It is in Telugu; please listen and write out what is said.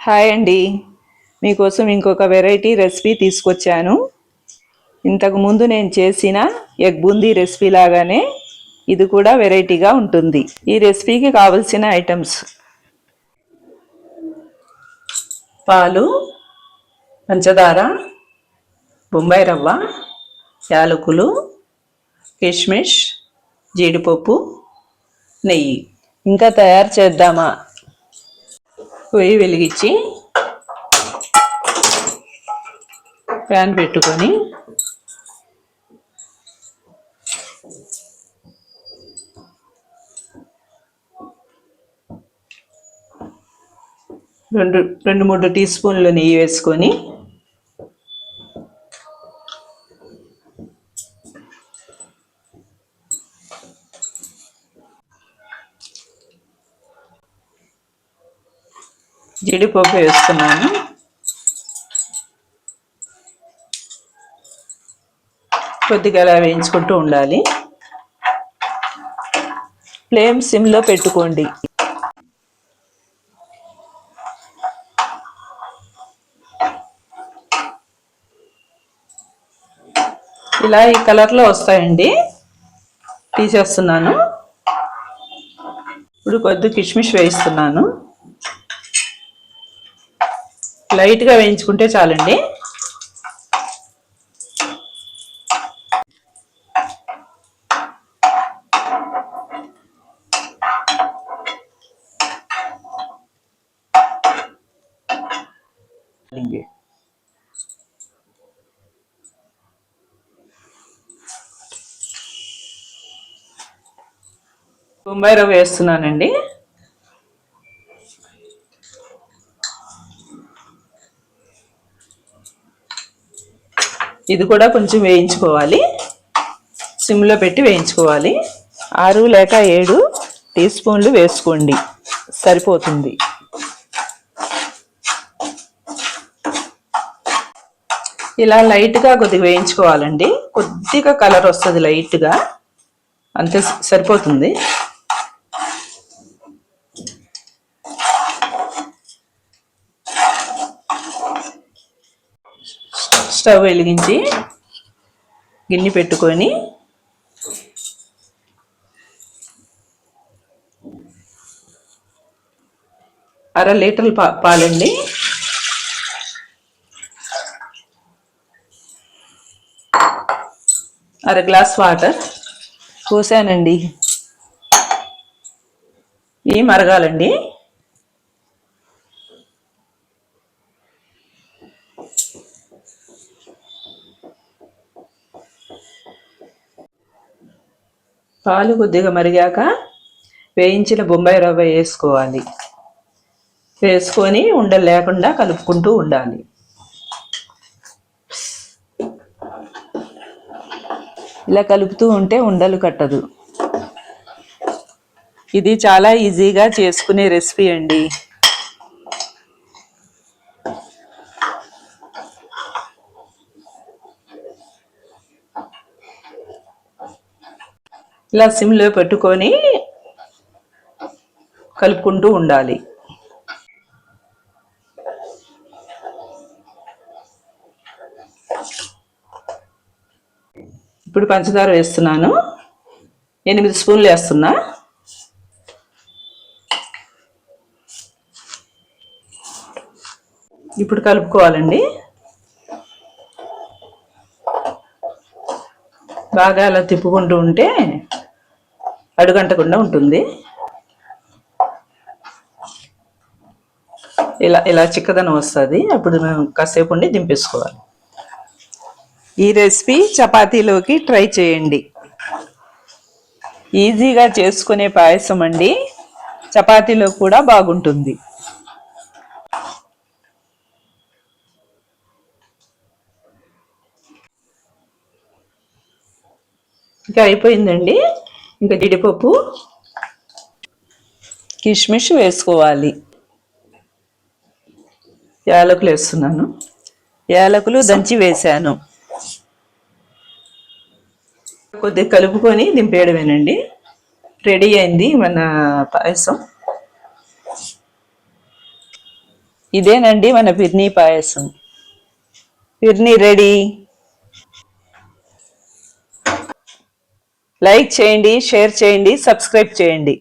హాయ్ అండి. మీకోసం ఇంకొక వెరైటీ రెసిపీ తీసుకొచ్చాను. ఇంతకుముందు నేను చేసిన ఎగ్ బూందీ రెసిపీ లాగానే ఇది కూడా వెరైటీగా ఉంటుంది. ఈ రెసిపీకి కావలసిన ఐటమ్స్: పాలు, పంచదార, బొంబాయి రవ్వ, యాలకులు, కిష్మిష్, జీడిపప్పు, నెయ్యి. ఇంకా తయారు చేద్దామా? పొయ్యి వెలిగించి ప్యాన్ పెట్టుకొని రెండు మూడు టీ స్పూన్లు నెయ్యి వేసుకొని జీడిపప్పు వేస్తున్నాను. కొద్దిగా అలా వేయించుకుంటూ ఉండాలి. ఫ్లేమ్ సిమ్లో పెట్టుకోండి. ఇలా ఈ కలర్లో వస్తాయండి. తీసేస్తున్నాను. ఇప్పుడు కొద్ది కిష్మిష్ వేయిస్తున్నాను. లైట్గా వేయించుకుంటే చాలండి. బొంబాయి రవ్వ వేస్తున్నానండి. ఇది కూడా కొంచెం వేయించుకోవాలి. సిమ్లో పెట్టి వేయించుకోవాలి. 6 లేక 7 టీ స్పూన్లు వేసుకోండి, సరిపోతుంది. ఇలా లైట్గా కొద్దిగా వేయించుకోవాలండి. కొద్దిగా కలర్ వస్తుంది లైట్గా, అంతే సరిపోతుంది. స్టవ్ వెలిగించి గిన్నె పెట్టుకొని అర లీటర్ పాలండి, అర గ్లాస్ వాటర్ పోసానండి. ఇవి మరగాలండి. పాలు కొద్దిగా మరిగాక వేయించిన బొంబాయి రవ్వ వేసుకోవాలి. వేసుకొని ఉండలు లేకుండా కలుపుకుంటూ ఉండాలి. ఇలా కలుపుతూ ఉంటే ఉండలు కట్టదు. ఇది చాలా ఈజీగా చేసుకునే రెసిపీ అండి. ఇలా సిమ్లో పెట్టుకొని కలుపుకుంటూ ఉండాలి. ఇప్పుడు పంచదార వేస్తున్నాను. 8 స్పూన్లు వేస్తున్నా. ఇప్పుడు కలుపుకోవాలండి. బాగా అలా తిప్పుకుంటూ ఉంటే అడుగంటకుండా ఉంటుంది. ఇలా చిక్కదనం వస్తుంది. అప్పుడు మేము కాసేపు ఉండి దింపేసుకోవాలి. ఈ రెసిపీ చపాతీలోకి ట్రై చేయండి. ఈజీగా చేసుకునే పాయసం అండి. చపాతీలో కూడా బాగుంటుంది. ఇంకా అయిపోయిందండి. ఇంకా జీడిపప్పు, కిష్మిష్ వేసుకోవాలి. యాలకులు వేస్తున్నాను. యాలకులు దంచి వేసాను. కొద్దిగా కలుపుకొని దింపేయడమేనండి. రెడీ అయింది మన పాయసం. ఇదేనండి మన బిర్నీ పాయసం. బిర్నీ రెడీ. లైక్ చేయండి, షేర్ చేయండి, సబ్స్క్రైబ్ చేయండి.